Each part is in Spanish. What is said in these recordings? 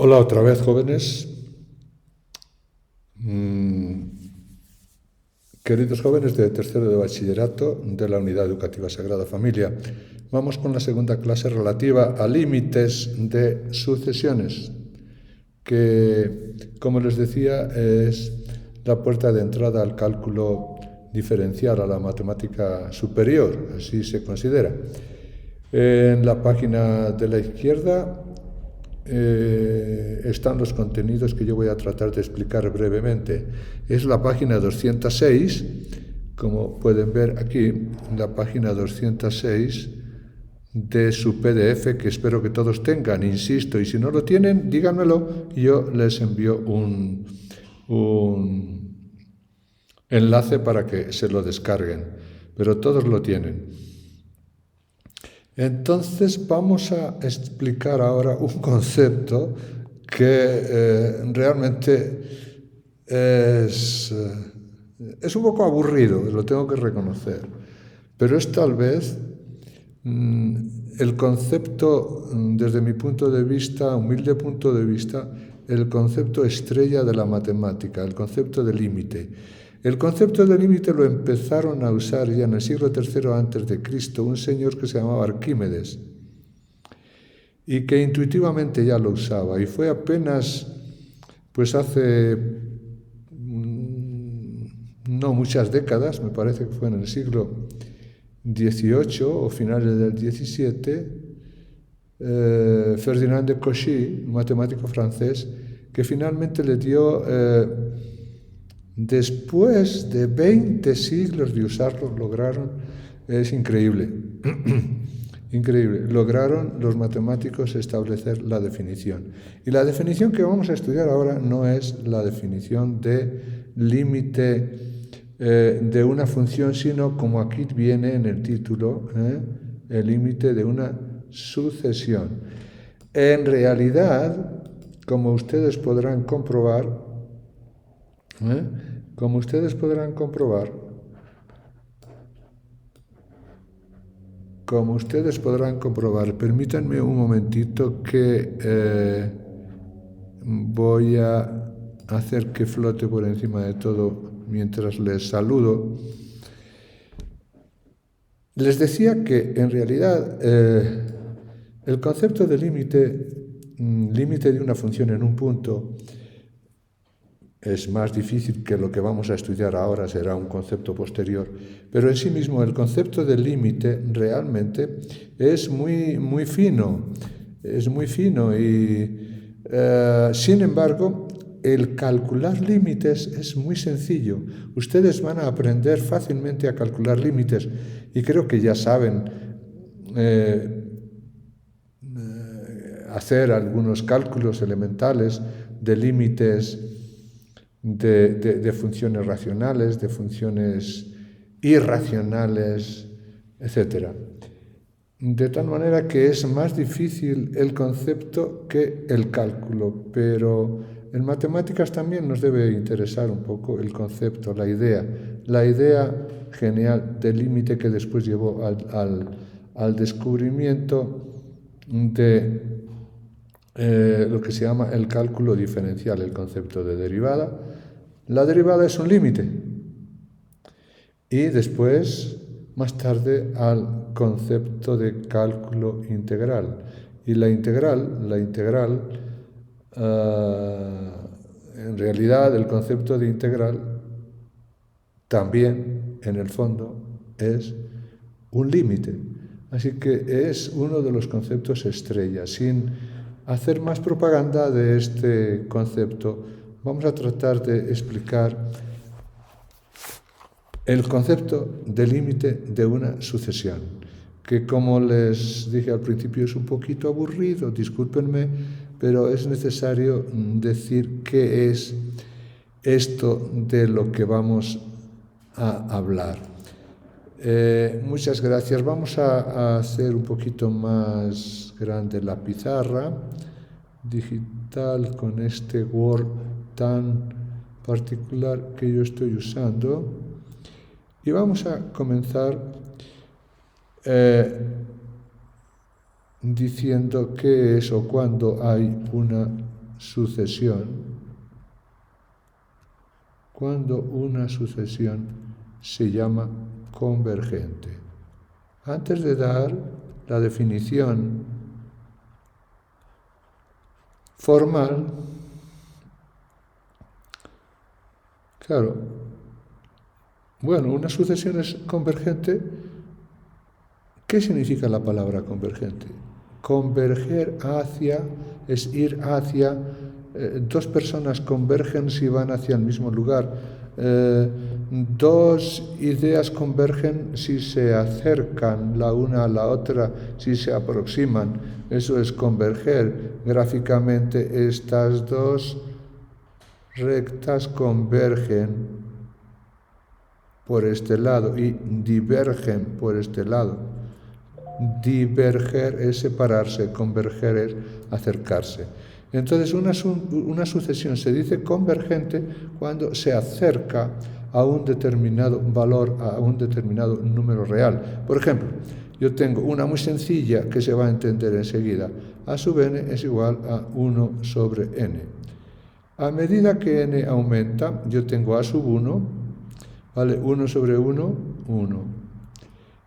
Hola otra vez, jóvenes. Queridos jóvenes de tercero de bachillerato de la Unidad Educativa Sagrada Familia, vamos con la segunda clase relativa a límites de sucesiones, que, como les decía, es la puerta de entrada al cálculo diferencial, a la matemática superior, así se considera. En la página de la izquierda están los contenidos que yo voy a tratar de explicar brevemente. Es la página 206, como pueden ver aquí, la página 206 de su PDF, que espero que todos tengan, insisto, y si no lo tienen, díganmelo y yo les envío un enlace para que se lo descarguen, pero todos lo tienen. Entonces vamos a explicar ahora un concepto que realmente es un poco aburrido, lo tengo que reconocer, pero es tal vez el concepto, desde mi punto de vista, humilde punto de vista, el concepto estrella de la matemática, el concepto de límite. El concepto de límite lo empezaron a usar ya en el siglo III a.C. un señor que se llamaba Arquímedes y que intuitivamente ya lo usaba, y fue apenas pues hace no muchas décadas, me parece que fue en el siglo XVIII o finales del XVII, Ferdinand de Cauchy, un matemático francés, que finalmente le dio, después de 20 siglos de usarlo, lograron, es increíble, increíble, lograron los matemáticos establecer la definición. Y la definición que vamos a estudiar ahora no es la definición de límite de una función, sino, como aquí viene en el título, el límite de una sucesión. En realidad, como ustedes podrán comprobar, como ustedes podrán comprobar, permítanme un momentito que voy a hacer que flote por encima de todo mientras les saludo. Les decía que en realidad el concepto de límite de una función en un punto, es más difícil que lo que vamos a estudiar ahora, será un concepto posterior, pero en sí mismo el concepto de límite realmente es muy fino, y sin embargo el calcular límites es muy sencillo. Ustedes van a aprender fácilmente a calcular límites y creo que ya saben hacer algunos cálculos elementales de límites de funciones racionales, de funciones irracionales, etc. De tal manera que es más difícil el concepto que el cálculo, pero en matemáticas también nos debe interesar un poco el concepto, la idea genial del límite que después llevó al descubrimiento de lo que se llama el cálculo diferencial, el concepto de derivada. La derivada es un límite. Y después, más tarde, al concepto de cálculo integral. Y la integral, en realidad el concepto de integral también, en el fondo, es un límite. Así que es uno de los conceptos estrella. Sin hacer más propaganda de este concepto, vamos a tratar de explicar el concepto de límite de una sucesión, que, como les dije al principio, es un poquito aburrido, discúlpenme, pero es necesario decir qué es esto de lo que vamos a hablar. Muchas gracias. Vamos a hacer un poquito más grande la pizarra digital con este Word tan particular que yo estoy usando. Y vamos a comenzar diciendo qué es o cuándo hay una sucesión, se llama convergente. Antes de dar la definición formal, claro, bueno, una sucesión es convergente. ¿Qué significa la palabra convergente? Converger hacia es ir hacia, dos personas convergen si van hacia el mismo lugar, dos ideas convergen si se acercan la una a la otra, si se aproximan, eso es converger. Gráficamente estas dos rectas convergen por este lado y divergen por este lado. Diverger es separarse, converger es acercarse. Entonces una sucesión se dice convergente cuando se acerca a un determinado valor, a un determinado número real. Por ejemplo, yo tengo una muy sencilla que se va a entender enseguida. A sub n es igual a 1 sobre n. A medida que n aumenta, yo tengo a sub 1, ¿vale? 1 sobre 1, 1.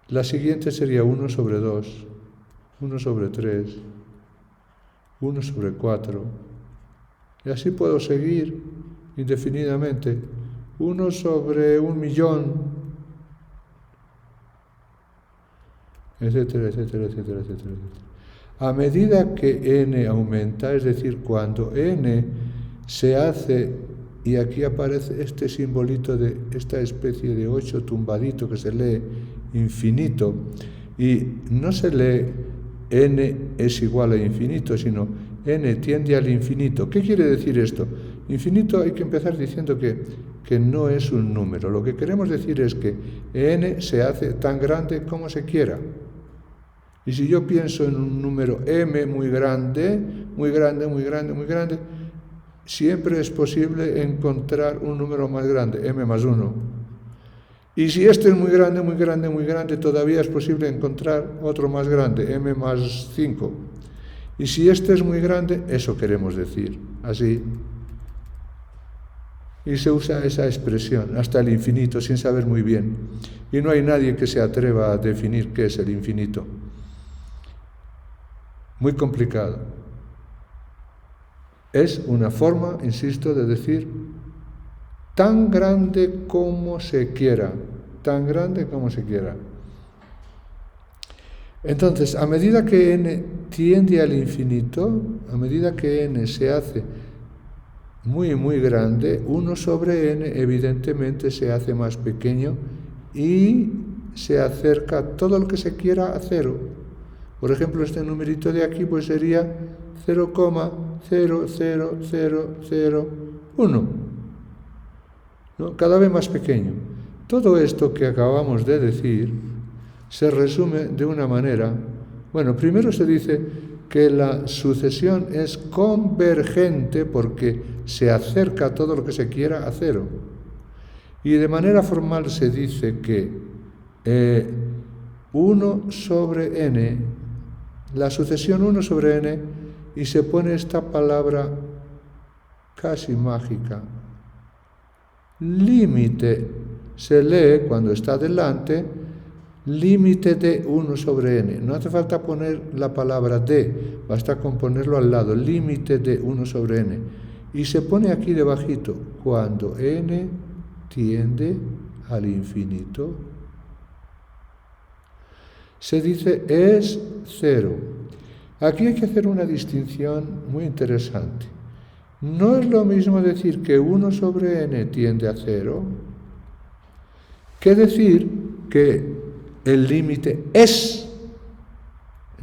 La siguiente sería 1 sobre 2, 1 sobre 3, 1 sobre 4. Y así puedo seguir indefinidamente. 1 sobre 1.000.000, etcétera, etcétera, etcétera, etcétera. A medida que n aumenta, es decir, cuando n se hace, y aquí aparece este simbolito de esta especie de 8 tumbadito que se lee infinito, y no se lee n es igual a infinito, sino n tiende al infinito. ¿Qué quiere decir esto? Infinito hay que empezar diciendo que no es un número. Lo que queremos decir es que n se hace tan grande como se quiera. Y si yo pienso en un número m muy grande, muy grande, muy grande, muy grande, siempre es posible encontrar un número más grande, m más 1. Y si este es muy grande, muy grande, muy grande, todavía es posible encontrar otro más grande, m más 5. Y si este es muy grande, eso queremos decir, así. Y se usa esa expresión, hasta el infinito, sin saber muy bien. Y no hay nadie que se atreva a definir qué es el infinito. Muy complicado. Es una forma, insisto, de decir tan grande como se quiera, tan grande como se quiera. Entonces, a medida que n tiende al infinito, a medida que n se hace muy, muy grande, 1 sobre n evidentemente se hace más pequeño y se acerca todo lo que se quiera a 0. Por ejemplo, este numerito de aquí pues sería 0,00001, ¿no? Cada vez más pequeño. Todo esto que acabamos de decir se resume de una manera. Bueno, primero se dice que la sucesión es convergente porque se acerca todo lo que se quiera a 0. Y de manera formal se dice que 1 sobre n, la sucesión 1 sobre n, y se pone esta palabra casi mágica. Límite, se lee cuando está delante, límite de 1 sobre n. No hace falta poner la palabra de, basta con ponerlo al lado, límite de 1 sobre n. Y se pone aquí debajito, cuando n tiende al infinito, se dice es 0. Aquí hay que hacer una distinción muy interesante. No es lo mismo decir que 1 sobre n tiende a 0 que decir que el límite es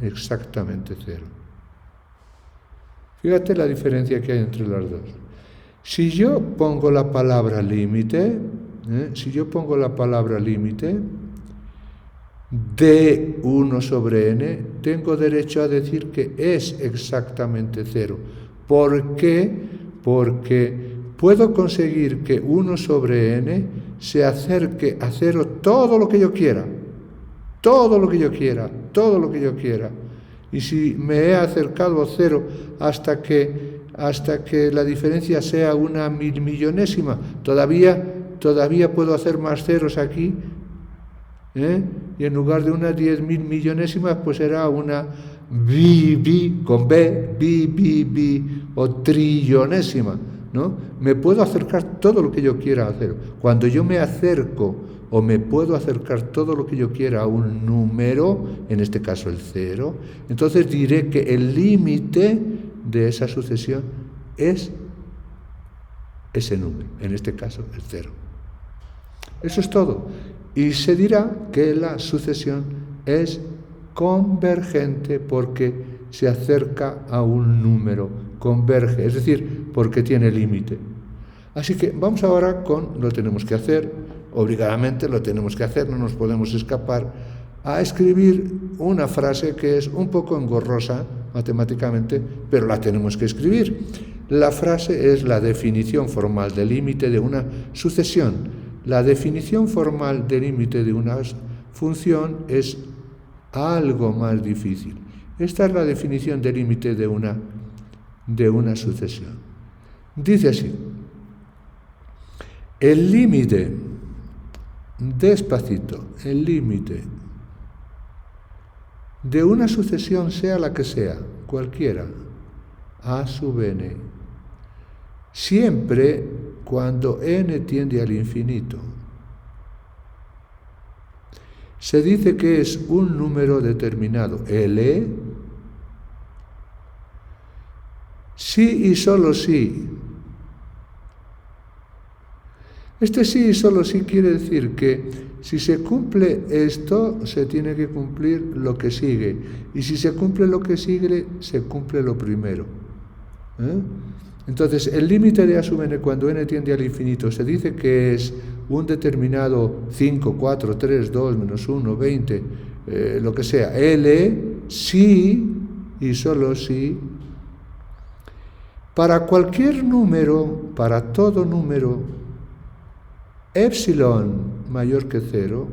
exactamente 0. Fíjate la diferencia que hay entre las dos. Si yo pongo la palabra límite, de 1 sobre n, tengo derecho a decir que es exactamente 0. ¿Por qué? Porque puedo conseguir que 1 sobre n se acerque a 0 todo lo que yo quiera. Todo lo que yo quiera, todo lo que yo quiera. Y si me he acercado a 0 hasta que hasta que la diferencia sea una milmillonésima. Todavía puedo hacer más ceros aquí, y en lugar de una 10.000 millonésimas, pues será una con B, o trillonésima, ¿no? Me puedo acercar todo lo que yo quiera hacer. Cuando yo me acerco o me puedo acercar todo lo que yo quiera a un número, en este caso el 0, entonces diré que el límite de esa sucesión es ese número, en este caso el 0. Eso es todo. Y se dirá que la sucesión es convergente porque se acerca a un número, converge, es decir, porque tiene límite. Así que vamos ahora lo tenemos que hacer, obligadamente lo tenemos que hacer, no nos podemos escapar, a escribir una frase que es un poco engorrosa matemáticamente, pero la tenemos que escribir. La frase es la definición formal del límite de una sucesión. La definición formal del límite de una función es algo más difícil. Esta es la definición del límite de una sucesión. Dice así: el límite, despacito, el límite de una sucesión, sea la que sea, cualquiera, a sub n, siempre cuando n tiende al infinito, se dice que es un número determinado, L, sí y solo sí. Este sí y solo sí quiere decir que si se cumple esto, se tiene que cumplir lo que sigue. Y si se cumple lo que sigue, se cumple lo primero. Entonces, el límite de a sub n cuando n tiende al infinito se dice que es un determinado 5, 4, 3, 2, menos 1, 20, lo que sea, L, sí y solo sí. Para cualquier número, para todo número, epsilon mayor que 0,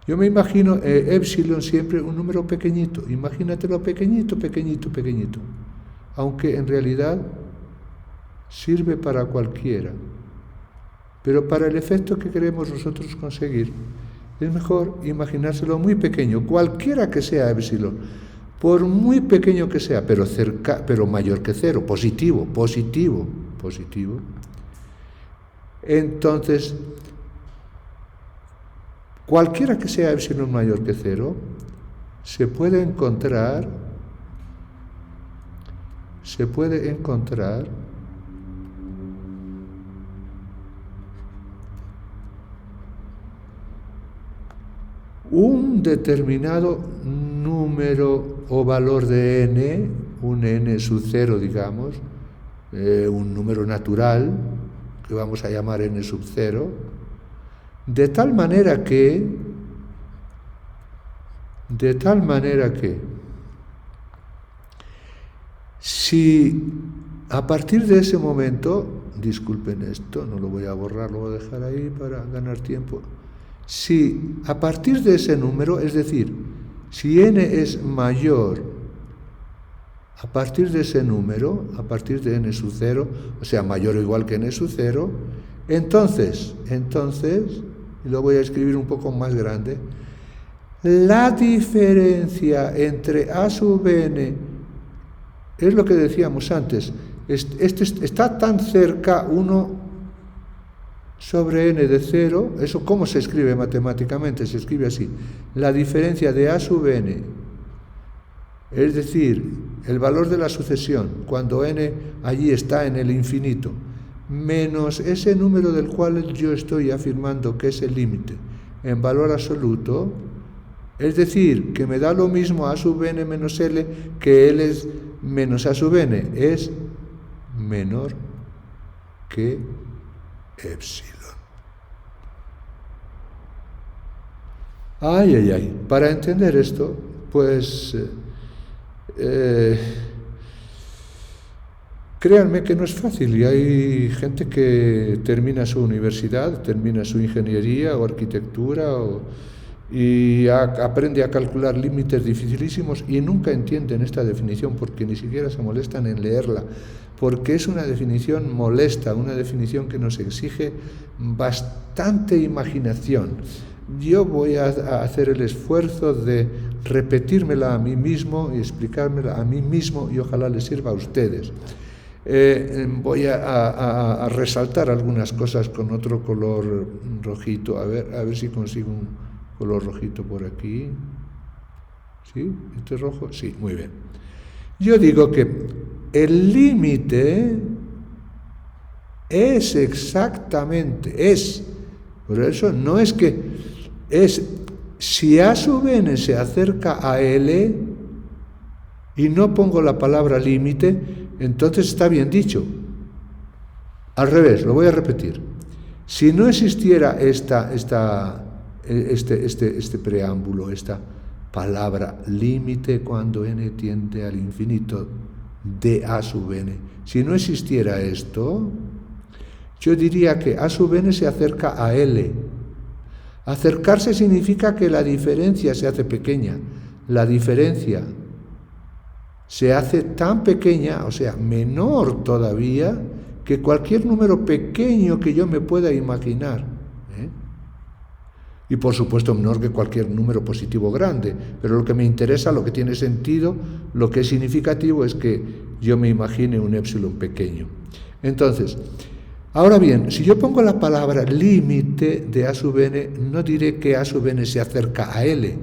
yo me imagino epsilon siempre un número pequeñito, imagínatelo pequeñito, aunque en realidad sirve para cualquiera, pero para el efecto que queremos nosotros conseguir, es mejor imaginárselo muy pequeño, cualquiera que sea epsilon, por muy pequeño que sea, pero mayor que 0, positivo. Entonces, cualquiera que sea epsilon mayor que 0, se puede encontrar un determinado número o valor de n, un n sub 0, digamos, un número natural, que vamos a llamar n sub 0, de tal manera que si a partir de ese momento, disculpen esto, no lo voy a borrar, lo voy a dejar ahí para ganar tiempo, si a partir de ese número, es decir, si n es mayor a partir de ese número, a partir de n sub 0, o sea, mayor o igual que n sub 0, entonces, y lo voy a escribir un poco más grande, la diferencia entre a sub n, es lo que decíamos antes, está tan cerca 1 sobre n de 0, ¿eso cómo se escribe matemáticamente? Se escribe así, la diferencia de a sub n, es decir, el valor de la sucesión, cuando n allí está en el infinito, menos ese número del cual yo estoy afirmando que es el límite, en valor absoluto, es decir, que me da lo mismo a sub n menos l, que l es menos a sub n, es menor que epsilon. Para entender esto, pues créanme que no es fácil, y hay gente que termina su universidad, termina su ingeniería o arquitectura y aprende a calcular límites dificilísimos y nunca entienden esta definición porque ni siquiera se molestan en leerla, porque es una definición molesta, una definición que nos exige bastante imaginación. Yo voy a hacer el esfuerzo de repetírmela a mí mismo y explicármela a mí mismo y ojalá les sirva a ustedes. Voy a resaltar algunas cosas con otro color rojito, a ver si consigo un color rojito por aquí. ¿Sí? ¿Este es rojo? Sí, muy bien. Yo digo que el límite es exactamente, por eso no es que, es si A sub n se acerca a L y no pongo la palabra límite, entonces está bien dicho. Al revés, lo voy a repetir. Si no existiera este preámbulo, esta palabra límite cuando n tiende al infinito de A sub n, si no existiera esto, yo diría que A sub n se acerca a L. Acercarse significa que la diferencia se hace pequeña. La diferencia se hace tan pequeña, o sea, menor todavía, que cualquier número pequeño que yo me pueda imaginar. Y por supuesto menor que cualquier número positivo grande. Pero lo que me interesa, lo que tiene sentido, lo que es significativo es que yo me imagine un épsilon pequeño. Entonces, ahora bien, si yo pongo la palabra límite de A sub n, no diré que A sub n se acerca a L.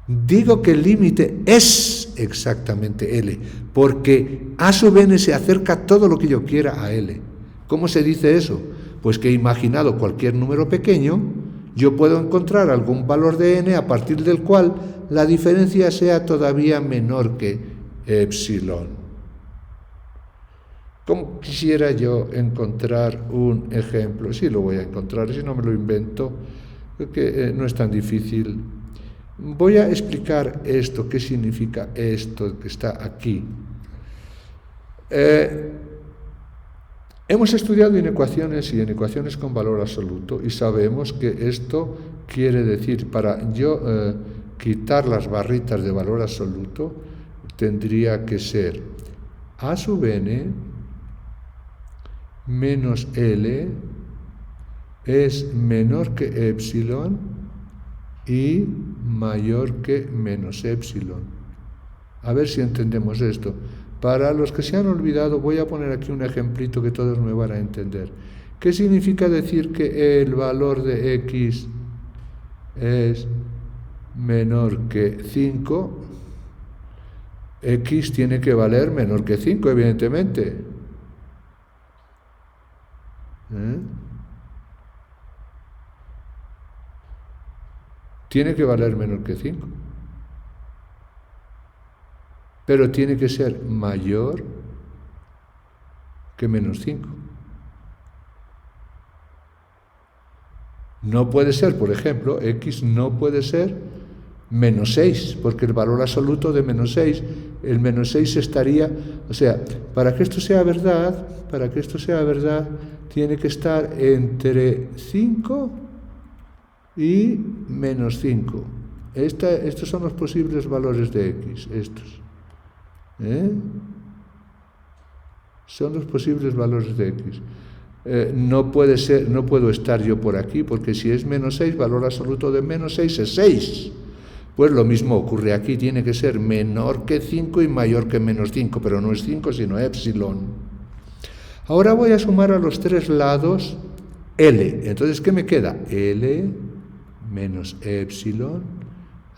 Digo que el límite es exactamente L, porque A sub n se acerca todo lo que yo quiera a L. ¿Cómo se dice eso? Pues que he imaginado cualquier número pequeño, yo puedo encontrar algún valor de n a partir del cual la diferencia sea todavía menor que epsilon. ¿Cómo quisiera yo encontrar un ejemplo? Sí, lo voy a encontrar, si no me lo invento, porque no es tan difícil. Voy a explicar esto, qué significa esto que está aquí. Hemos estudiado inecuaciones y inecuaciones con valor absoluto y sabemos que esto quiere decir, para yo quitar las barritas de valor absoluto, tendría que ser A sub n menos L es menor que epsilon y mayor que menos epsilon. A ver si entendemos esto. Para los que se han olvidado, voy a poner aquí un ejemplito que todos me van a entender. ¿Qué significa decir que el valor de x es menor que 5? X tiene que valer menor que 5, evidentemente. Tiene que valer menor que 5. Pero tiene que ser mayor que menos 5. No puede ser, por ejemplo, x no puede ser menos 6, porque el valor absoluto de menos 6, el menos 6 estaría, o sea, para que esto sea verdad, tiene que estar entre 5 y menos 5. Estos son los posibles valores de x, estos. Son los posibles valores de x. No puede ser, no puedo estar yo por aquí, porque si es menos 6, valor absoluto de menos 6 es 6. Pues lo mismo ocurre aquí, tiene que ser menor que 5 y mayor que menos 5, pero no es 5, sino epsilon. Ahora voy a sumar a los tres lados L. Entonces, ¿qué me queda? L menos epsilon.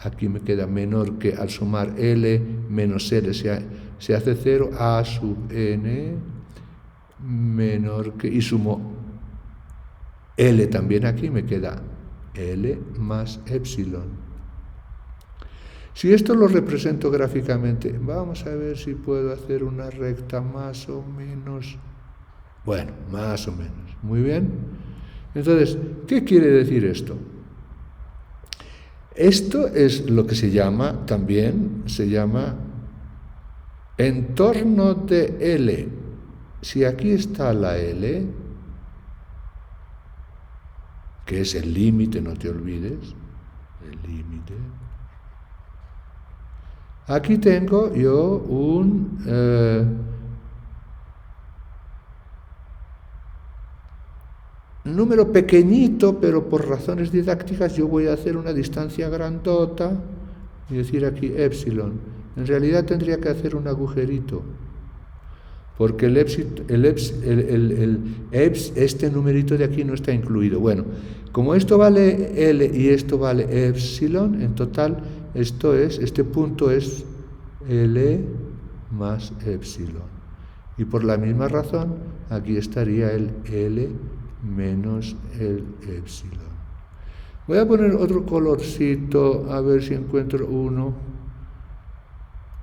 Aquí me queda menor que, al sumar L menos L se hace 0, A sub n menor que, y sumo L también aquí, me queda L más epsilon. Si esto lo represento gráficamente, vamos a ver si puedo hacer una recta más o menos. Bueno, más o menos. Muy bien. Entonces, ¿qué quiere decir esto? Esto es lo que se llama entorno de L. Si aquí está la L, que es el límite, no te olvides, el límite. Aquí tengo yo un número pequeñito, pero por razones didácticas yo voy a hacer una distancia grandota y decir aquí epsilon. En realidad tendría que hacer un agujerito, porque este numerito de aquí no está incluido. Bueno, como esto vale L y esto vale epsilon, en total este punto es L más epsilon. Y por la misma razón, aquí estaría el L menos el epsilon. Voy a poner otro colorcito, a ver si encuentro uno.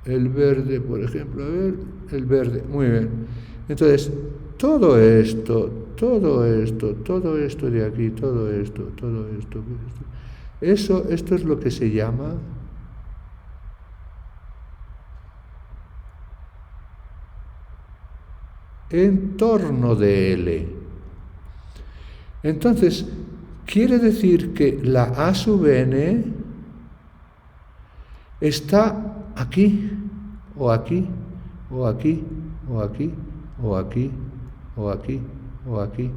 El verde, por ejemplo, a ver, el verde, muy bien. Entonces, todo esto de aquí, esto es lo que se llama entorno de L. Entonces, quiere decir que la A sub n está aquí, o aquí, o aquí, o aquí, o aquí, o aquí, o aquí,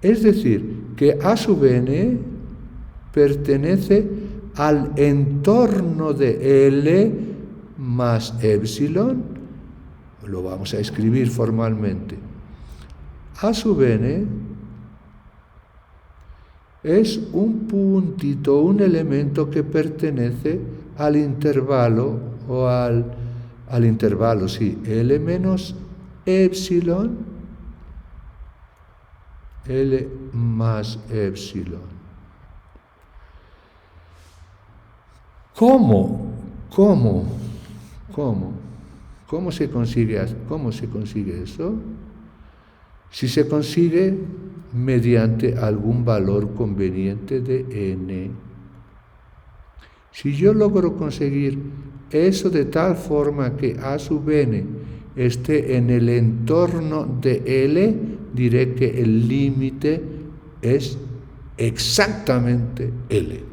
es decir, que A sub n pertenece al entorno de L más epsilon. Lo vamos a escribir formalmente. A sub n es un puntito, un elemento que pertenece al intervalo o al intervalo, sí, L menos epsilon, L más epsilon. ¿Cómo se consigue eso? Si se consigue mediante algún valor conveniente de n. Si yo logro conseguir eso de tal forma que A sub n esté en el entorno de L, diré que el límite es exactamente L.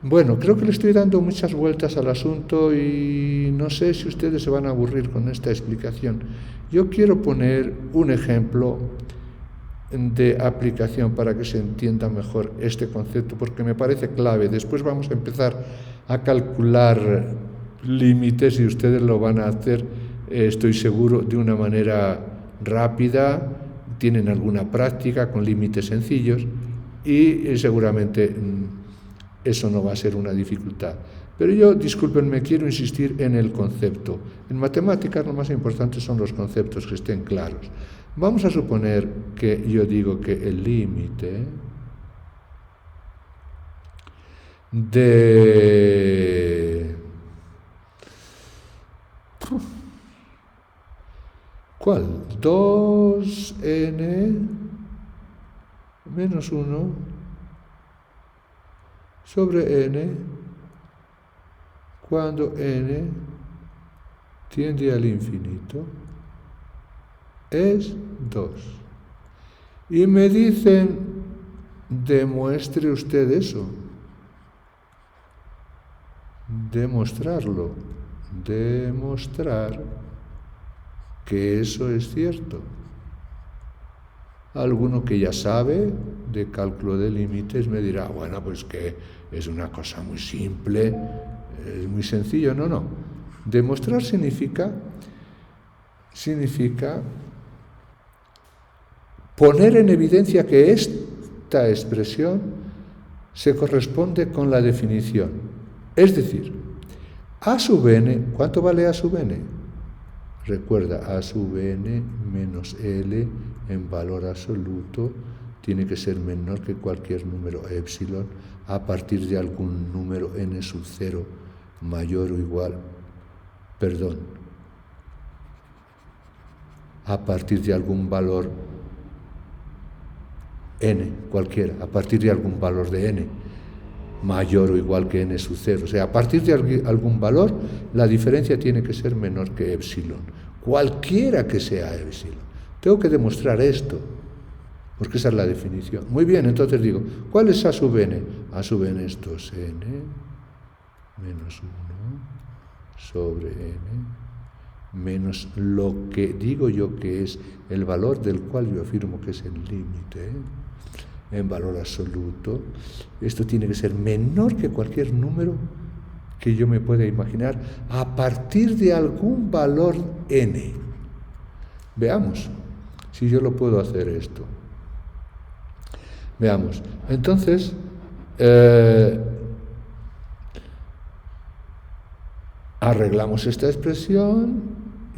Bueno, creo que le estoy dando muchas vueltas al asunto y no sé si ustedes se van a aburrir con esta explicación. Yo quiero poner un ejemplo de aplicación para que se entienda mejor este concepto, porque me parece clave. Después vamos a empezar a calcular límites y ustedes lo van a hacer, estoy seguro, de una manera rápida. Tienen alguna práctica con límites sencillos y seguramente eso no va a ser una dificultad. Pero yo, discúlpenme, quiero insistir en el concepto. En matemáticas lo más importante son los conceptos, que estén claros. Vamos a suponer que yo digo que el límite de... ¿Cuál? 2n menos 1 sobre n cuando n tiende al infinito es 2. Y me dicen, demuestre usted eso. Demostrarlo. Demostrar que eso es cierto. Alguno que ya sabe de cálculo de límites me dirá, bueno, pues que es una cosa muy simple, es muy sencillo. No. Demostrar significa poner en evidencia que esta expresión se corresponde con la definición. Es decir, A sub n, ¿cuánto vale A sub n? Recuerda, A sub n menos L en valor absoluto tiene que ser menor que cualquier número epsilon a partir de algún número n sub 0 mayor o igual, a partir de algún valor n, cualquiera, a partir de algún valor de n mayor o igual que n sub 0. O sea, a partir de algún valor, la diferencia tiene que ser menor que epsilon, cualquiera que sea epsilon. Tengo que demostrar esto. porque esa es la definición. Muy bien, entonces digo, ¿cuál es A sub n? A sub n es 2n menos 1 sobre n menos lo que digo yo que es el valor del cual yo afirmo que es el límite, en valor absoluto. Esto tiene que ser menor que cualquier número que yo me pueda imaginar a partir de algún valor n. Veamos si yo lo puedo hacer esto. Veamos. Entonces, arreglamos esta expresión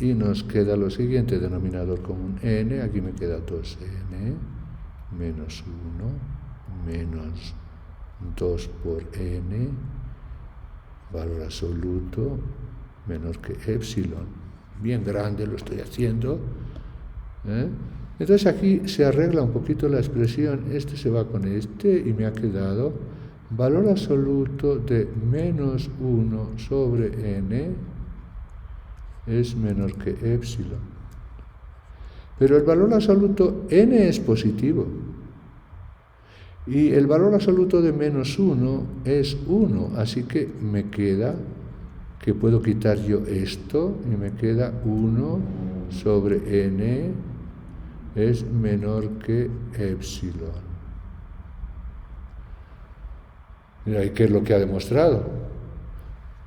y nos queda lo siguiente, denominador común n, aquí me queda 2n menos 1 menos 2 por n, valor absoluto menor que epsilon. Bien grande lo estoy haciendo. Entonces aquí se arregla un poquito la expresión, este se va con este y me ha quedado valor absoluto de menos 1 sobre n es menor que epsilon. Pero el valor absoluto n es positivo. Y el valor absoluto de menos 1 es 1. Así que me queda que puedo quitar yo esto y me queda 1 sobre n es menor que epsilon. ¿Y qué es lo que ha demostrado?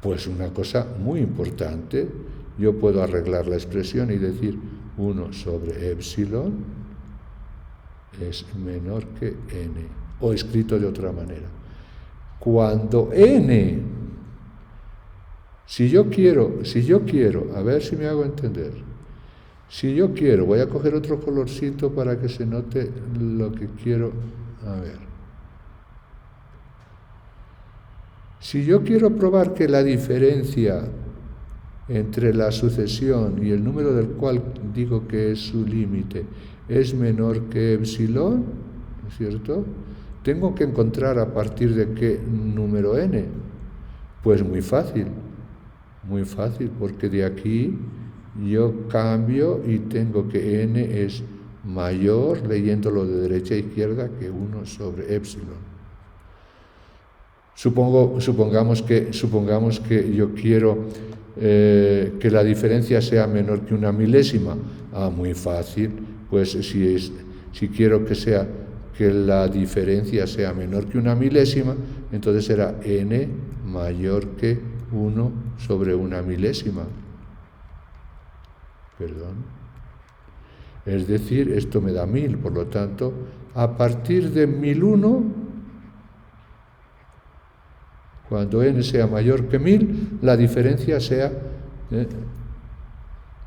Pues una cosa muy importante. Yo puedo arreglar la expresión y decir 1 sobre epsilon es menor que n. O escrito de otra manera. Cuando n, si yo quiero, a ver si me hago entender. Si yo quiero, voy a coger otro colorcito para que se note lo que quiero. A ver. Si yo quiero probar que la diferencia entre la sucesión y el número del cual digo que es su límite es menor que epsilon, ¿no es cierto? Tengo que encontrar a partir de qué número n. Pues muy fácil, porque de aquí yo cambio y tengo que n es mayor, leyéndolo de derecha a izquierda, que 1 sobre epsilon. Supongamos que yo quiero que la diferencia sea menor que una milésima. Muy fácil, pues si quiero que la diferencia sea menor que una milésima, entonces será n mayor que 1 sobre una milésima. Es decir, esto me da 1000, por lo tanto, a partir de 1001, cuando n sea mayor que 1000, la diferencia sea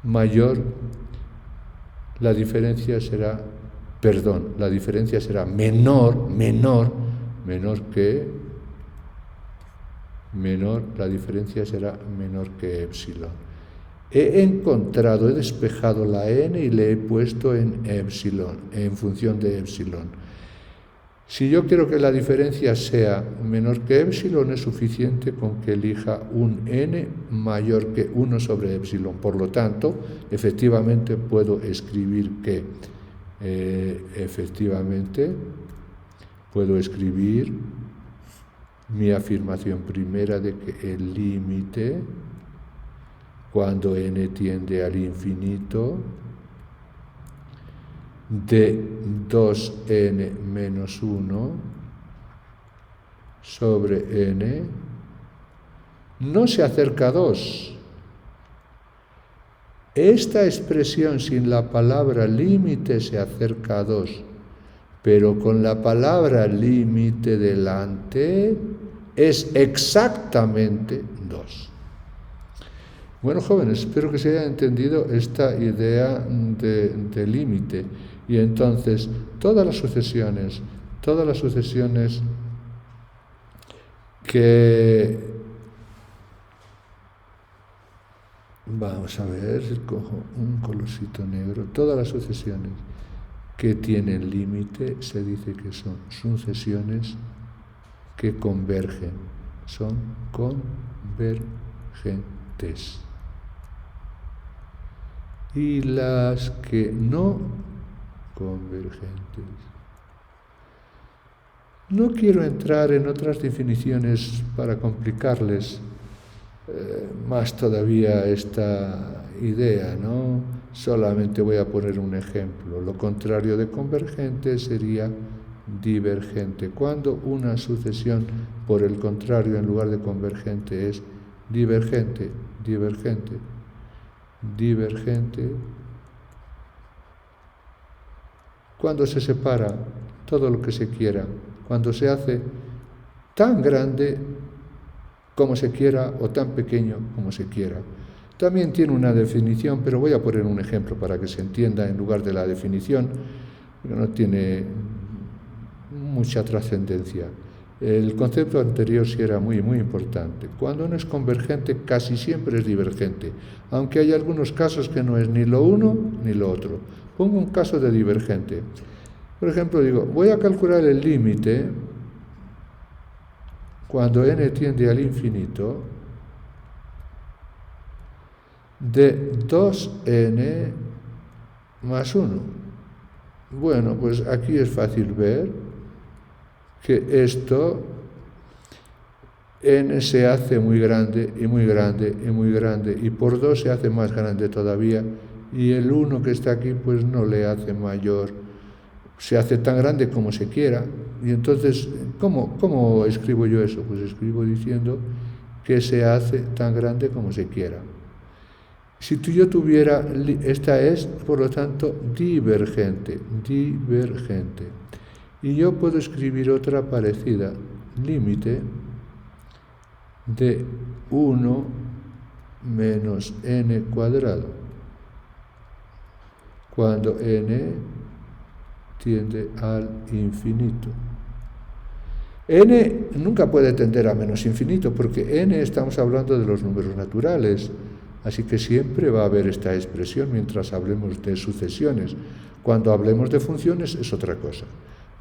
mayor, la diferencia será menor, la diferencia será menor que epsilon. He despejado la n y le he puesto en epsilon, en función de epsilon. Si yo quiero que la diferencia sea menor que epsilon, es suficiente con que elija un n mayor que 1 sobre epsilon. Por lo tanto, efectivamente puedo escribir mi afirmación primera de que el límite, cuando n tiende al infinito, de 2n menos 1 sobre n no se acerca a 2. Esta expresión sin la palabra límite se acerca a 2, pero con la palabra límite delante es exactamente 2. Bueno, jóvenes, espero que se haya entendido esta idea de límite. Y entonces, todas las sucesiones que... Vamos a ver, cojo un colorcito negro. Todas las sucesiones que tienen límite se dice que son sucesiones que convergen, son convergentes. Y las que no convergentes No quiero entrar en otras definiciones para complicarles más todavía esta idea, ¿no? Solamente voy a poner un ejemplo. Lo contrario de convergente sería divergente. Cuando una sucesión, por el contrario, en lugar de convergente, es divergente, divergente, divergente. Cuando se separa todo lo que se quiera, cuando se hace tan grande como se quiera o tan pequeño como se quiera. También tiene una definición, pero voy a poner un ejemplo para que se entienda en lugar de la definición, que no tiene mucha trascendencia. El concepto anterior sí era muy importante. Cuando uno es convergente, casi siempre es divergente, aunque hay algunos casos que no es ni lo uno ni lo otro. Pongo un caso de divergente. Por ejemplo, digo, voy a calcular el límite cuando n tiende al infinito de 2n más 1. Bueno, pues aquí es fácil ver que esto, n se hace muy grande y muy grande y muy grande, y por 2 se hace más grande todavía, y el 1 que está aquí pues no le hace mayor, se hace tan grande como se quiera. Y entonces, ¿cómo escribo yo eso? Pues escribo diciendo que se hace tan grande como se quiera. Si yo tuviera, esta es, por lo tanto, divergente, divergente. Y yo puedo escribir otra parecida, límite de 1 menos n cuadrado, cuando n tiende al infinito. N nunca puede tender a menos infinito, porque n estamos hablando de los números naturales, así que siempre va a haber esta expresión mientras hablemos de sucesiones. Cuando hablemos de funciones es otra cosa.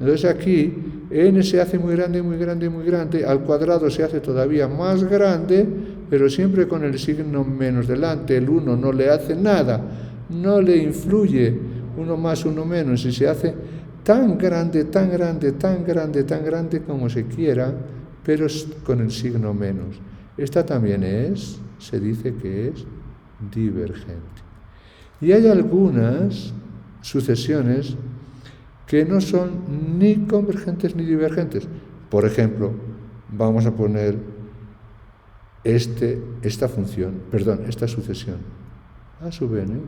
Entonces aquí n se hace muy grande, muy grande, muy grande, al cuadrado se hace todavía más grande, pero siempre con el signo menos delante. El 1 no le hace nada, no le influye 1 más, 1 menos, y se hace tan grande, tan grande, tan grande, tan grande como se quiera, pero con el signo menos. Esta también se dice que es divergente. Y hay algunas sucesiones que no son ni convergentes ni divergentes. Por ejemplo, vamos a poner esta sucesión. A sub n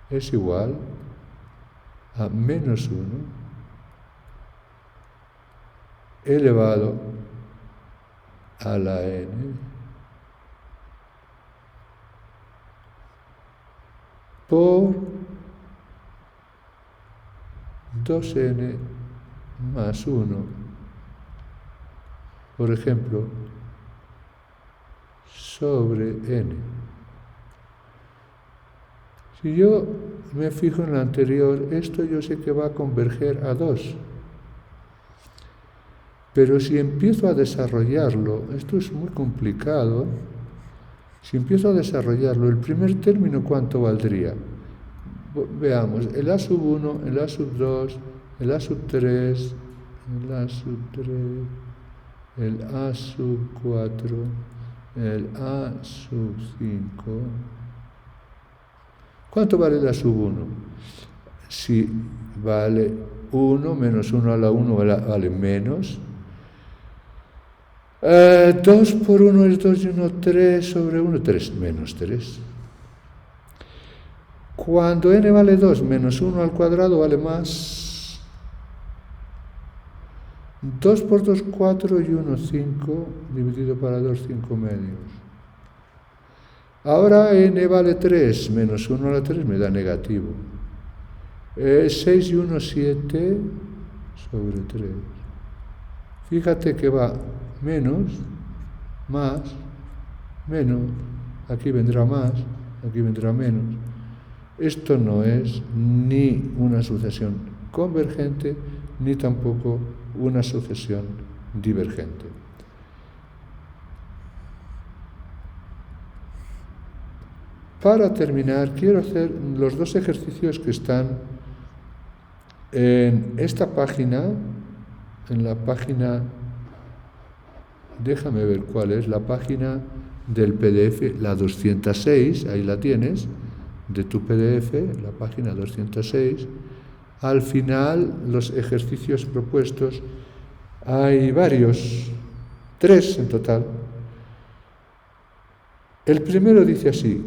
es igual a menos 1 elevado a la n por 2n más 1, por ejemplo, sobre n. Si yo me fijo en la anterior, esto yo sé que va a converger a 2. Pero si empiezo a desarrollarlo, esto es muy complicado, si empiezo a desarrollarlo, el primer término, ¿cuánto valdría? Veamos, el a sub 1, el a sub 2, el a sub 3, el a sub 3, el a sub 4, el a sub 5. ¿Cuánto vale el a sub 1? Si vale 1, menos 1 a la 1 vale menos. 2 por 1 es 2 y 1, 3 sobre 1, 3, menos 3. Cuando n vale 2, menos 1 al cuadrado vale más. 2 por 2, 4 y 1, 5, dividido para 2, 5 medios. Ahora n vale 3, menos 1 a la 3 me da negativo. 6 y 1, 7 sobre 3. Fíjate que va menos, más, menos, aquí vendrá más, aquí vendrá menos. Esto no es ni una sucesión convergente, ni tampoco una sucesión divergente. Para terminar, quiero hacer los dos ejercicios que están En esta página, en la página, déjame ver cuál es, la página del PDF, la 206, ahí la tienes, de tu PDF, la página 206. Al final, los ejercicios propuestos, hay varios, 3 en total. El primero dice así,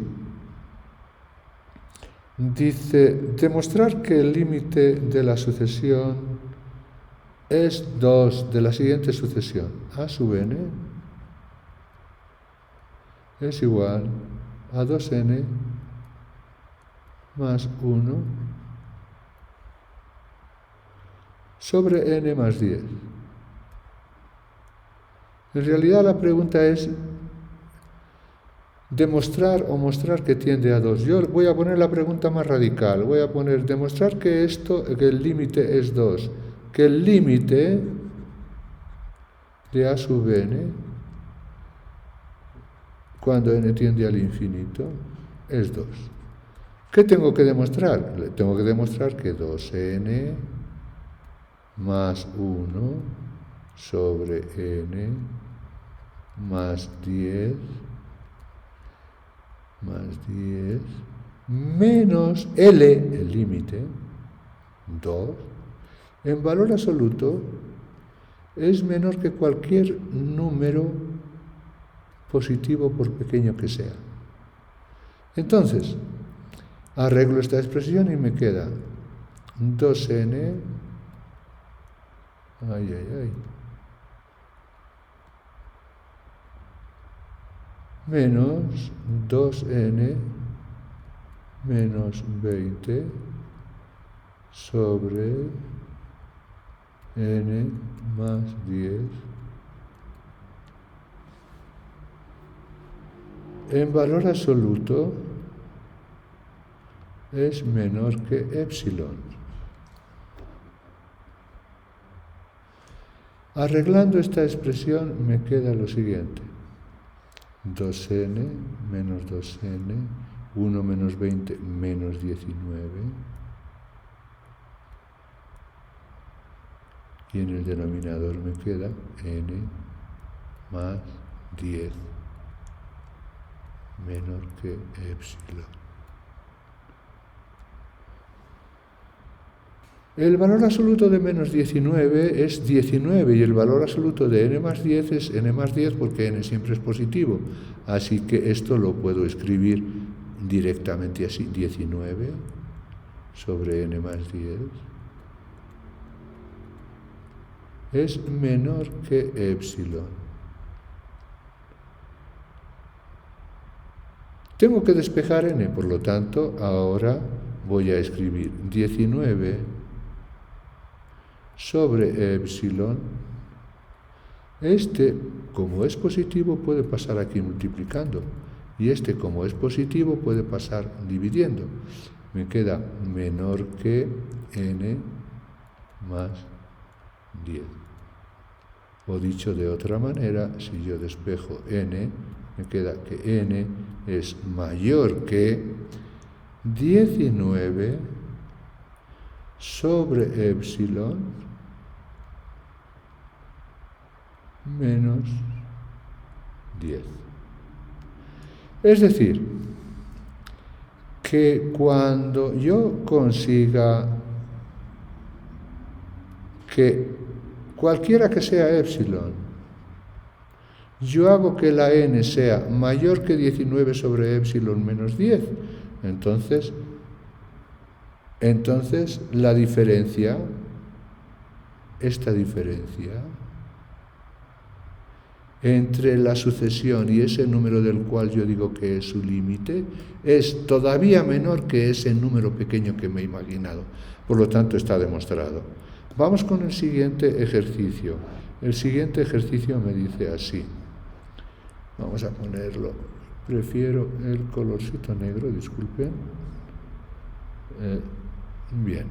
dice, demostrar que el límite de la sucesión es 2 de la siguiente sucesión, a sub n es igual a 2n más 1 sobre n más 10. En realidad la pregunta es demostrar o mostrar que tiende a 2. Yo voy a poner la pregunta más radical. Voy a poner demostrar que el límite es 2. Que el límite de a sub n, cuando n tiende al infinito, es 2. ¿Qué tengo que demostrar? Tengo que demostrar que 2n más 1 sobre n más 10 menos L, el límite, 2, en valor absoluto es menor que cualquier número positivo por pequeño que sea. Entonces, arreglo esta expresión y me queda 2n, menos 2n menos 20 sobre n más 10 en valor absoluto es menor que epsilon. Arreglando esta expresión me queda lo siguiente. 2n menos 2n, 1 menos 20 menos 19, y en el denominador me queda n más 10 menor que epsilon. El valor absoluto de menos 19 es 19 y el valor absoluto de n más 10 es n más 10 porque n siempre es positivo. Así que esto lo puedo escribir directamente así, 19 sobre n más 10 es menor que epsilon. Tengo que despejar n, por lo tanto, ahora voy a escribir 19 sobre epsilon. Este, como es positivo, puede pasar aquí multiplicando. Y este, como es positivo, puede pasar dividiendo. Me queda menor que n más 10. O dicho de otra manera, si yo despejo n, me queda que n es mayor que 19 sobre epsilon menos 10. Es decir, que cuando yo consiga que cualquiera que sea epsilon, yo hago que la n sea mayor que 19 sobre epsilon menos 10, entonces la diferencia, esta diferencia entre la sucesión y ese número del cual yo digo que es su límite, es todavía menor que ese número pequeño que me he imaginado. Por lo tanto, está demostrado. Vamos con el siguiente ejercicio. El siguiente ejercicio me dice así. Vamos a ponerlo. Prefiero el colorcito negro, disculpen. Bien,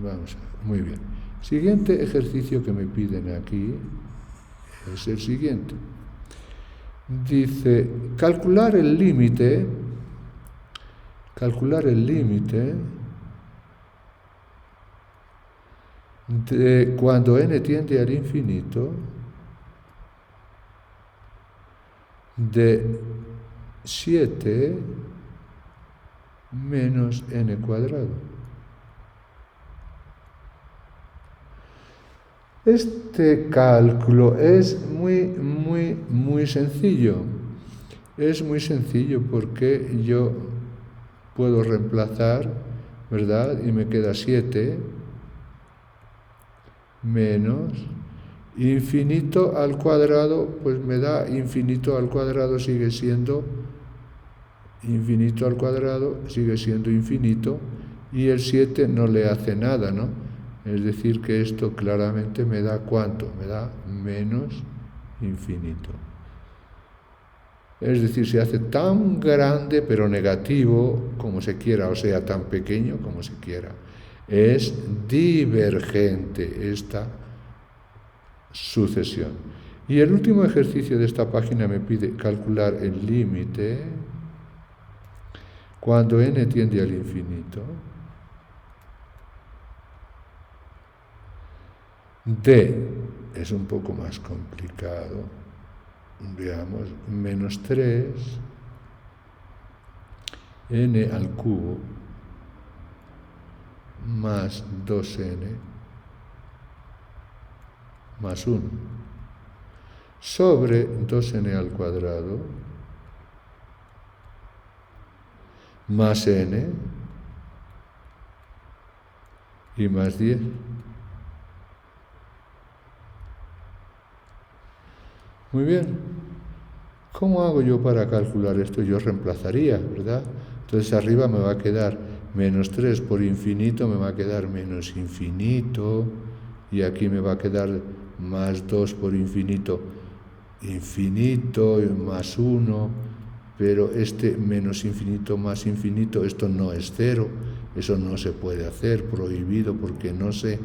vamos a ver. Muy bien. Siguiente ejercicio que me piden aquí es el siguiente. Dice, calcular el límite cuando n tiende al infinito, de 7 menos n cuadrado. Este cálculo es muy sencillo. Es muy sencillo porque yo puedo reemplazar, ¿verdad? Y me queda 7 menos infinito al cuadrado, pues me da infinito al cuadrado, sigue siendo infinito al cuadrado, sigue siendo infinito, y el 7 no le hace nada, ¿no? Es decir, que esto claramente me da ¿cuánto? Me da menos infinito. Es decir, se hace tan grande pero negativo como se quiera, o sea, tan pequeño como se quiera. Es divergente esta sucesión. Y el último ejercicio de esta página me pide calcular el límite cuando n tiende al infinito de, es un poco más complicado, veamos, menos 3 n al cubo más 2n más 1 sobre 2n al cuadrado más n y más 10. Muy bien. ¿Cómo hago yo para calcular esto? Yo reemplazaría, ¿verdad? Entonces arriba me va a quedar menos 3 por infinito, me va a quedar menos infinito, y aquí me va a quedar más 2 por infinito, infinito, y más 1, pero este menos infinito más infinito, esto no es 0, eso no se puede hacer, prohibido, porque no sé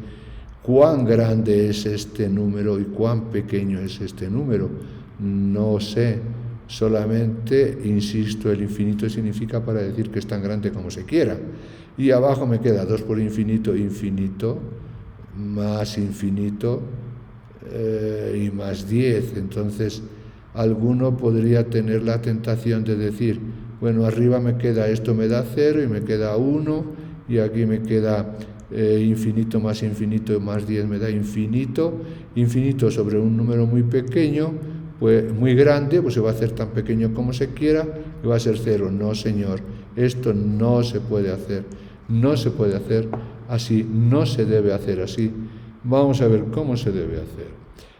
cuán grande es este número y cuán pequeño es este número. No sé, solamente, insisto, el infinito significa para decir que es tan grande como se quiera. Y abajo me queda 2 por infinito, infinito, más infinito y más 10. Entonces, alguno podría tener la tentación de decir, bueno, arriba me queda esto, me da 0 y me queda 1, y aquí me queda infinito más 10 me da infinito. Infinito sobre un número muy pequeño, pues muy grande, pues se va a hacer tan pequeño como se quiera y va a ser 0. No, señor, esto no se puede hacer. No se puede hacer así, no se debe hacer así. Vamos a ver cómo se debe hacer.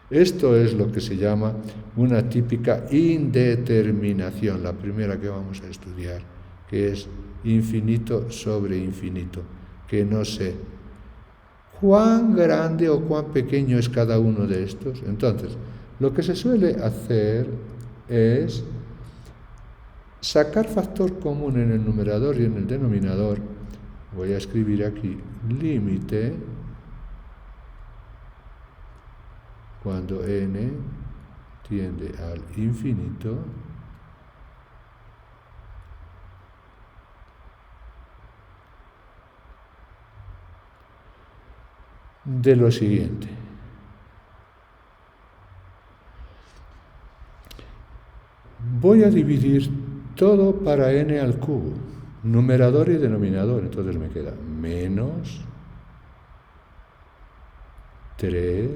Esto es lo que se llama una típica indeterminación, la primera que vamos a estudiar, que es infinito sobre infinito, que no sé cuán grande o cuán pequeño es cada uno de estos. Entonces, lo que se suele hacer es sacar factor común en el numerador y en el denominador. Voy a escribir aquí límite cuando n tiende al infinito de lo siguiente. Voy a dividir todo para n al cubo, numerador y denominador. Entonces me queda menos 3.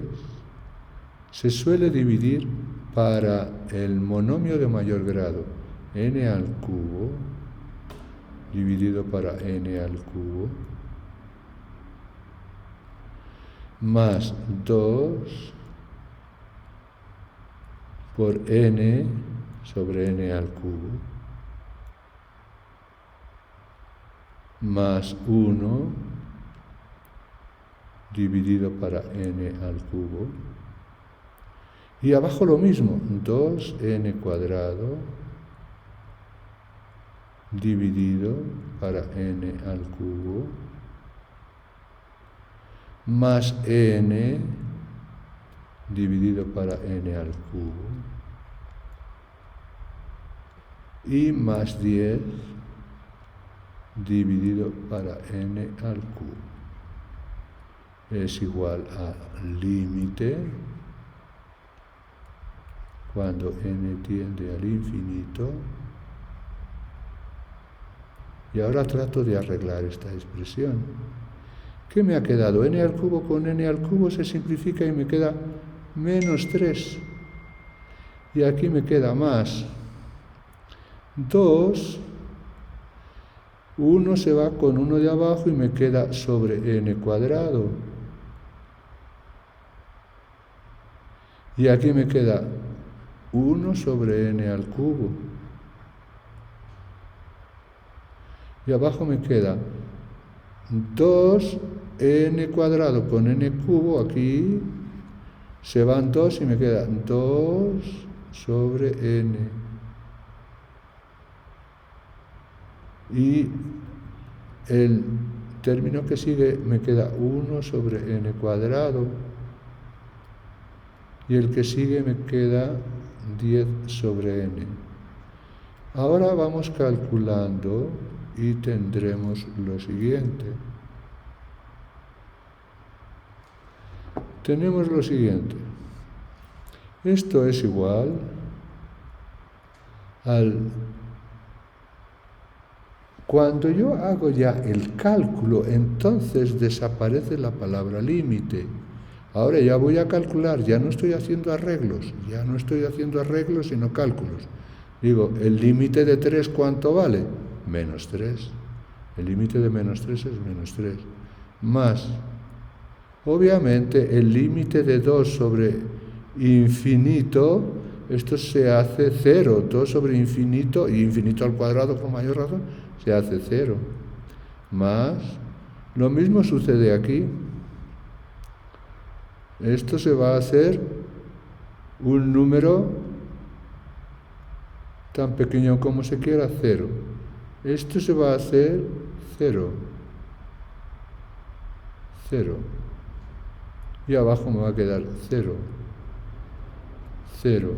Se suele dividir para el monomio de mayor grado, n al cubo, dividido para n al cubo, más 2 por n sobre n al cubo, más 1 dividido para n al cubo, y abajo lo mismo, 2n cuadrado dividido para n al cubo, más n dividido para n al cubo, y más 10 dividido para n al cubo. es igual a límite cuando n tiende al infinito. Y ahora trato de arreglar esta expresión. ¿Qué me ha quedado? N al cubo con n al cubo se simplifica y me queda menos 3. Y aquí me queda más 2. 1 se va con 1 de abajo y me queda sobre n cuadrado. Y aquí me queda 1 sobre n al cubo. Y abajo me queda 2n cuadrado con n cubo, aquí se van 2 y me queda 2 sobre n. Y el término que sigue me queda 1 sobre n cuadrado. Y el que sigue me queda 10 sobre n. Ahora vamos calculando y tendremos lo siguiente. Tenemos lo siguiente. Esto es igual al... Cuando yo hago ya el cálculo, entonces desaparece la palabra límite. Ahora ya voy a calcular, ya no estoy haciendo arreglos, sino cálculos. Digo, el límite de 3, ¿cuánto vale? Menos 3. El límite de menos 3 es menos 3. Más, obviamente, el límite de 2 sobre infinito, esto se hace 0. 2 sobre infinito, y infinito al cuadrado con mayor razón, se hace 0. Más, lo mismo sucede aquí. Esto se va a hacer un número tan pequeño como se quiera, 0. Esto se va a hacer 0. 0. Y abajo me va a quedar 0. 0.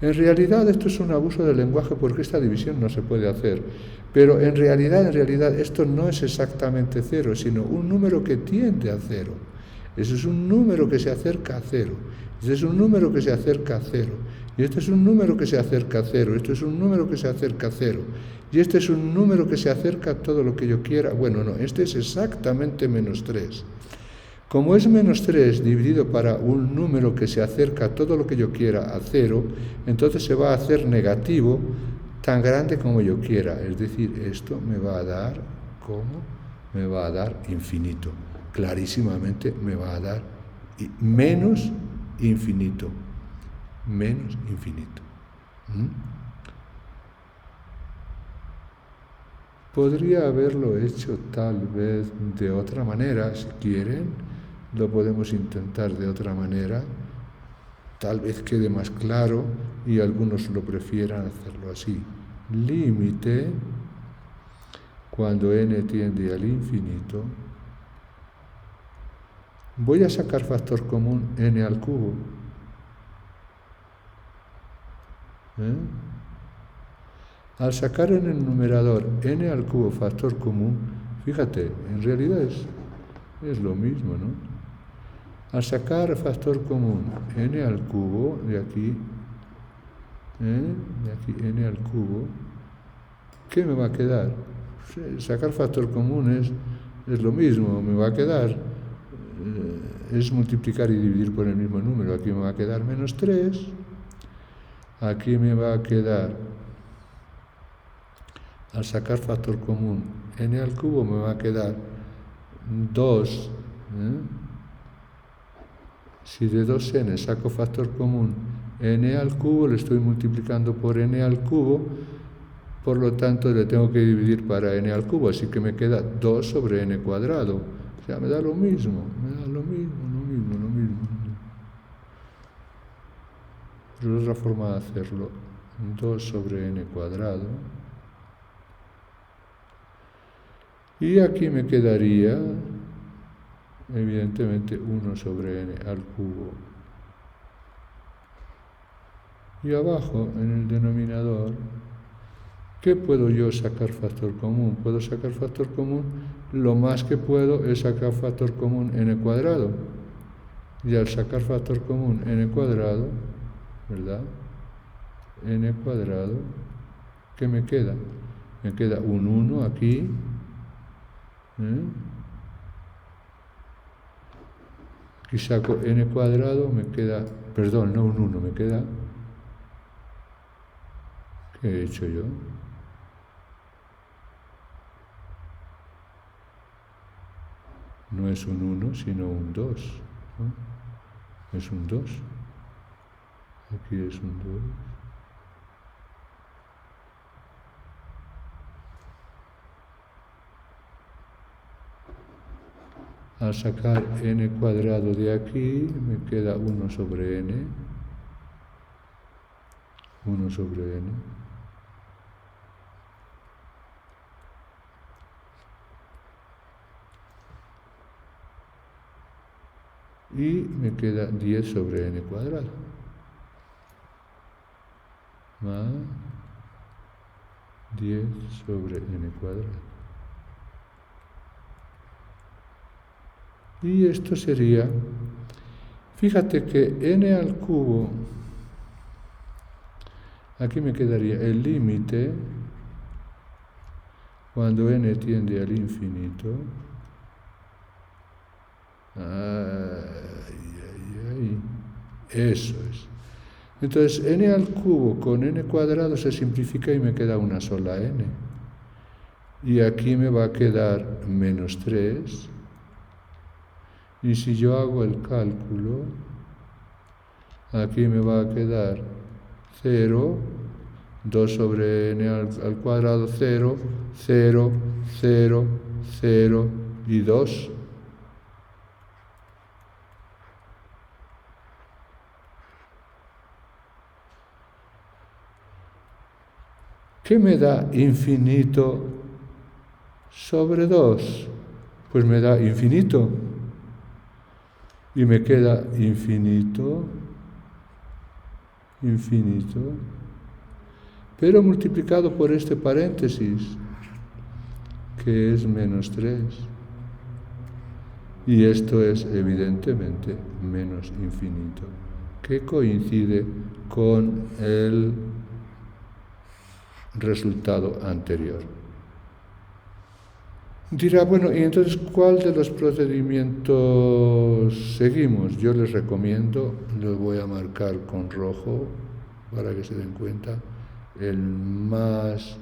En realidad esto es un abuso del lenguaje porque esta división no se puede hacer. Pero en realidad esto no es exactamente 0, sino un número que tiende a 0. Ese es un número que se acerca a 0. Este es un número que se acerca a 0. Y este es un número que se acerca a 0. Esto es un número que se acerca a 0. Y este es un número que se acerca a todo lo que yo quiera. Bueno, no, este es exactamente menos 3. Como es menos 3 dividido para un número que se acerca a todo lo que yo quiera a 0, entonces se va a hacer negativo tan grande como yo quiera. Es decir, esto me va a dar, ¿cómo? Me va a dar infinito. Clarísimamente me va a dar menos infinito. Menos infinito. Podría haberlo hecho tal vez de otra manera, si quieren. Lo podemos intentar de otra manera, tal vez quede más claro y algunos lo prefieran hacerlo así. Límite, cuando n tiende al infinito, voy a sacar factor común n al cubo. Al sacar en el numerador n al cubo factor común, fíjate, en realidad es lo mismo, ¿no? Al sacar factor común n al cubo, de aquí n al cubo, ¿qué me va a quedar? Sacar factor común es lo mismo, me va a quedar, es multiplicar y dividir por el mismo número. Aquí me va a quedar menos 3, aquí me va a quedar, al sacar factor común n al cubo, me va a quedar 2, Si de 2n saco factor común n al cubo, le estoy multiplicando por n al cubo, por lo tanto le tengo que dividir para n al cubo, así que me queda 2 sobre n cuadrado. O sea, me da lo mismo. Pero otra forma de hacerlo, 2 sobre n cuadrado. Y aquí me quedaría, evidentemente, 1 sobre n al cubo. Y abajo, en el denominador, ¿Qué puedo yo sacar factor común? Puedo sacar factor común, lo más que puedo es sacar factor común n cuadrado. Y al sacar factor común n cuadrado, ¿verdad? N cuadrado, ¿qué me queda? Me queda un 1 aquí. Aquí saco n cuadrado, me queda, perdón, no un 1, me queda, ¿qué he hecho yo? No es un 1, sino un 2, ¿no? Es un 2. Aquí es un 2. Al sacar n cuadrado de aquí, me queda 1 sobre n. 1 sobre n. Y me queda 10 sobre n cuadrado. Más 10 sobre n cuadrado. Y esto sería, fíjate que n al cubo, aquí me quedaría el límite cuando n tiende al infinito. Eso es. Entonces n al cubo con n cuadrado se simplifica y me queda una sola n. Y aquí me va a quedar menos 3. Y si yo hago el cálculo, aquí me va a quedar 0, 2 sobre n al cuadrado, 0, 0, 0, 0 y 2. ¿Qué me da infinito sobre 2? Pues me da infinito. Y me queda infinito, infinito, pero multiplicado por este paréntesis, que es menos 3. Y esto es evidentemente menos infinito, que coincide con el resultado anterior. Dirá, bueno, ¿y entonces cuál de los procedimientos seguimos? Yo les recomiendo, los voy a marcar con rojo para que se den cuenta, el más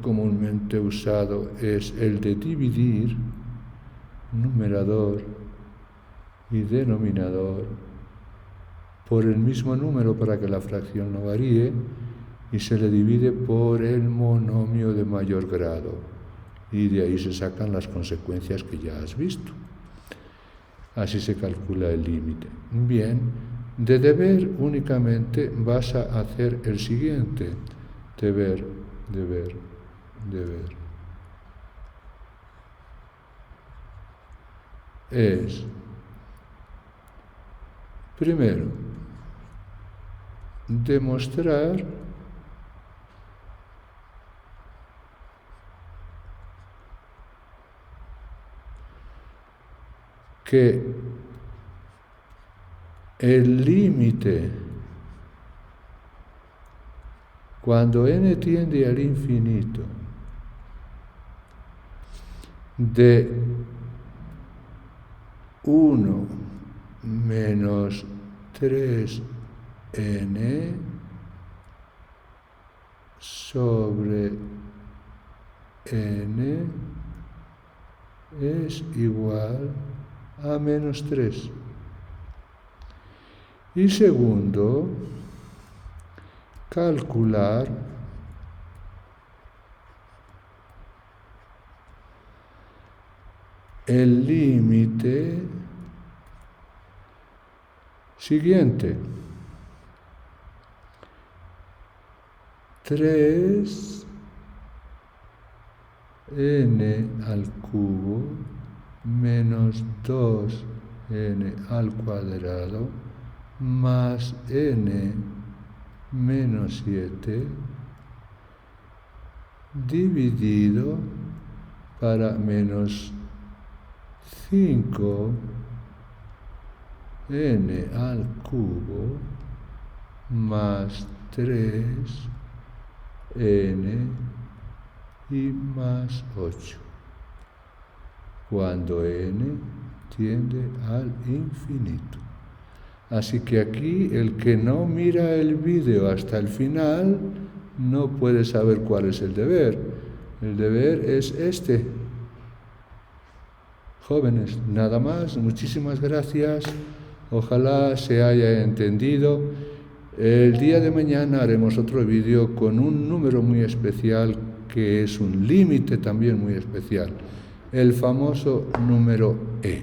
comúnmente usado es el de dividir numerador y denominador por el mismo número para que la fracción no varíe y se le divide por el monomio de mayor grado. Y de ahí se sacan las consecuencias que ya has visto. Así se calcula el límite. Bien, de deber únicamente vas a hacer el siguiente. Deber. Es, primero, demostrar que el límite cuando n tiende al infinito de 1 menos 3n sobre n es igual a menos 3. Y segundo, calcular el límite siguiente. 3n al cubo menos 2n al cuadrado más n menos 7 dividido para menos 5 n al cubo más 3 n y más 8, cuando n tiende al infinito. Así que aquí el que no mira el vídeo hasta el final no puede saber cuál es el deber. El deber es este. Jóvenes, nada más, muchísimas gracias. Ojalá se haya entendido. El día de mañana haremos otro vídeo con un número muy especial, que es un límite también muy especial, el famoso número e.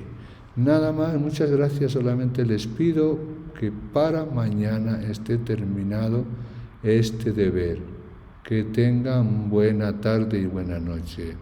Nada más, muchas gracias. Solamente les pido que para mañana esté terminado este deber. Que tengan buena tarde y buena noche.